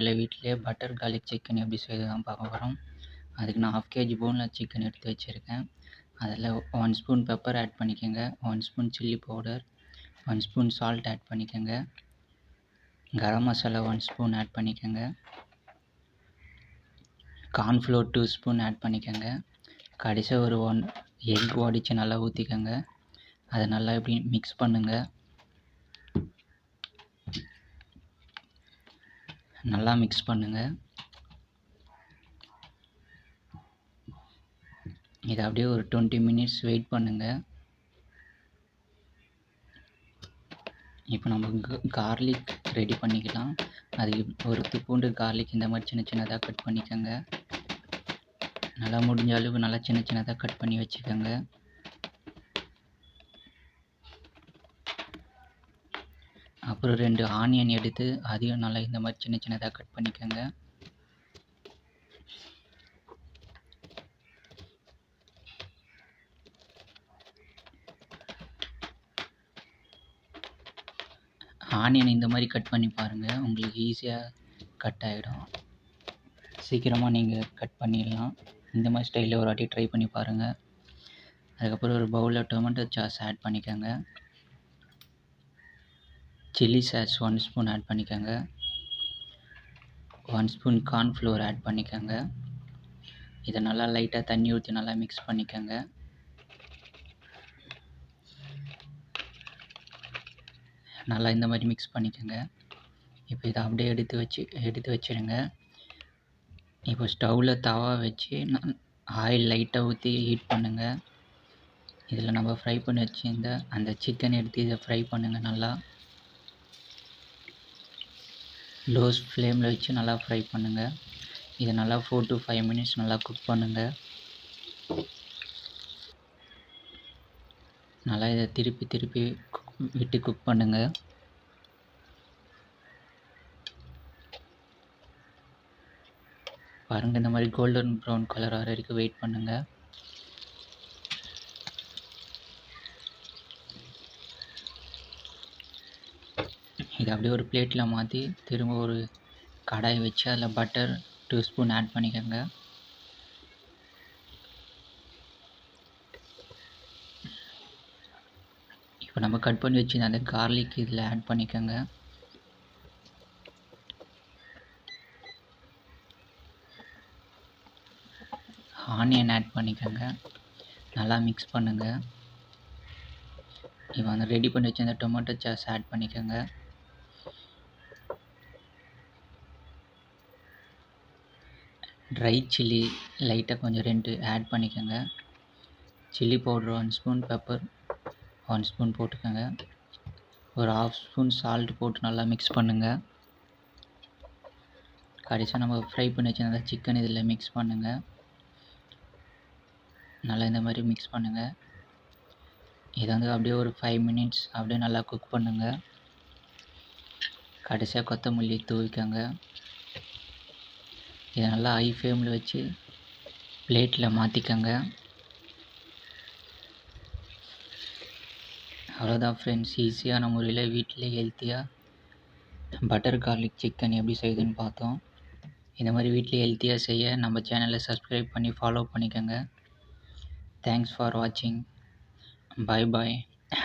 முறையில் வீட்டிலேயே butter garlic chicken எப்படி செய்கிறது தான் பார்க்க போகிறோம். அதுக்கு நான் 1/2 kg போன்லெஸ் சிக்கன் எடுத்து வச்சுருக்கேன். அதில் 1 ஸ்பூன் பெப்பர் ஆட் பண்ணிக்கோங்க, 1 spoon chilli powder, 1 spoon salt add பண்ணிக்கோங்க, கரம் மசாலா 1 ஸ்பூன் ஆட் பண்ணிக்கோங்க, கார்ன்ஃப்ளோர் 2 ஸ்பூன் ஆட் பண்ணிக்கோங்க. கடைசியாக ஒரு 1 எக் உடைச்சி நல்லா ஊற்றிக்கோங்க. அதை நல்லா இப்படி மிக்ஸ் பண்ணுங்கள். நல்லா மிக்ஸ் பண்ணுங்கள். இதை அப்படியே ஒரு 20 மினிட்ஸ் வெயிட் பண்ணுங்கள். இப்போ நம்ம கார்லிக் ரெடி பண்ணிக்கலாம். அதுக்கு ஒரு துப்புண்டு கார்லிக் இந்த மாதிரி சின்ன சின்னதாக கட் பண்ணிக்கோங்க. நல்லா முடிஞ்ச அளவுக்கு நல்லா சின்ன சின்னதாக கட் பண்ணி வச்சுக்கோங்க. அப்புறம் 2 ஆனியன் எடுத்து அதையும் நல்லா இந்த மாதிரி சின்ன சின்னதாக கட் பண்ணிக்கோங்க. ஆனியன் இந்த மாதிரி கட் பண்ணி பாருங்கள், உங்களுக்கு ஈஸியாக கட் ஆகிடும். சீக்கிரமாக நீங்கள் கட் பண்ணிடலாம். இந்த மாதிரி ஸ்டைலில் ஒரு வாட்டி ட்ரை பண்ணி பாருங்கள். அதுக்கப்புறம் ஒரு பவுலில் டொமேட்டோ சாஸ் ஆட் பண்ணிக்கோங்க. சில்லி சாஸ் 1 ஸ்பூன் ஆட் பண்ணிக்கோங்க. 1 ஸ்பூன் கார்ன்ஃப்ளோர் ஆட் பண்ணிக்கோங்க. இதை நல்லா லைட்டாக தண்ணி ஊற்றி நல்லா மிக்ஸ் பண்ணிக்கோங்க. நல்லா இந்த மாதிரி மிக்ஸ் பண்ணிக்கோங்க. இப்போ இதை அப்படியே எடுத்து வச்சுருங்க. இப்போ ஸ்டவ்வில் தவா வச்சு ஆயில் லைட்டாக ஊற்றி ஹீட் பண்ணுங்கள். இதில் நம்ம ஃப்ரை பண்ணி வச்சுருந்த அந்த சிக்கன் எடுத்து இதை ஃப்ரை பண்ணுங்கள். நல்லா லோ ஃப்ளேமில் வச்சு நல்லா ஃப்ரை பண்ணுங்கள். இதை நல்லா 4 to 5 மினிட்ஸ் நல்லா குக் பண்ணுங்கள். நல்லா இதை திருப்பி விட்டு குக் பண்ணுங்கள். பாருங்கள், இந்த மாதிரி கோல்டன் ப்ரௌன் கலர் வர வரைக்கும் வெயிட் பண்ணுங்கள். இதை அப்படியே ஒரு பிளேட்டில் மாற்றி திரும்ப ஒரு கடாய் வச்சு அதில் பட்டர் 2 ஸ்பூன் ஆட் பண்ணிக்கோங்க. இப்போ நம்ம கட் பண்ணி வச்சு அந்த கார்லிக் இதில் ஆட் பண்ணிக்கோங்க. ஆனியன் ஆட் பண்ணிக்கோங்க. நல்லா மிக்ஸ் பண்ணுங்கள். இப்போ அந்த ரெடி பண்ணி வச்சு அந்த டொமேட்டோ சாஸ் ஆட் பண்ணிக்கோங்க. ட்ரை சில்லி லைட்டாக கொஞ்சம் 2 ஆட் பண்ணிக்கோங்க. Chilli powder 1 spoon, pepper 1 spoon போட்டுக்கோங்க. ஒரு 1/2 ஸ்பூன் சால்ட் போட்டு நல்லா மிக்ஸ் பண்ணுங்கள். கடைசியாக நம்ம ஃப்ரை பண்ணி வச்சுருந்த சிக்கன் இதில் மிக்ஸ் பண்ணுங்கள். நல்லா இந்த மாதிரி மிக்ஸ் பண்ணுங்கள். இதை வந்து அப்படியே ஒரு 5 மினிட்ஸ் அப்படியே நல்லா குக் பண்ணுங்கள். கடைசியாக கொத்தமல்லி தூவிக்கோங்க. இதை நல்லா ஹை ஃப்ளேமில் வச்சு பிளேட்டில் மாற்றிக்கோங்க. அவ்வளோதான் ஃப்ரெண்ட்ஸ், ஈஸியான முறையில் வீட்டிலே ஹெல்த்தியாக பட்டர் கார்லிக் சிக்கன் எப்படி செய்யுதுன்னு பார்த்தோம். இந்த மாதிரி வீட்டிலே ஹெல்த்தியாக செய்ய நம்ம சேனலை சப்ஸ்கிரைப் பண்ணி ஃபாலோ பண்ணிக்கோங்க. தேங்க்ஸ் ஃபார் வாட்சிங். பாய்.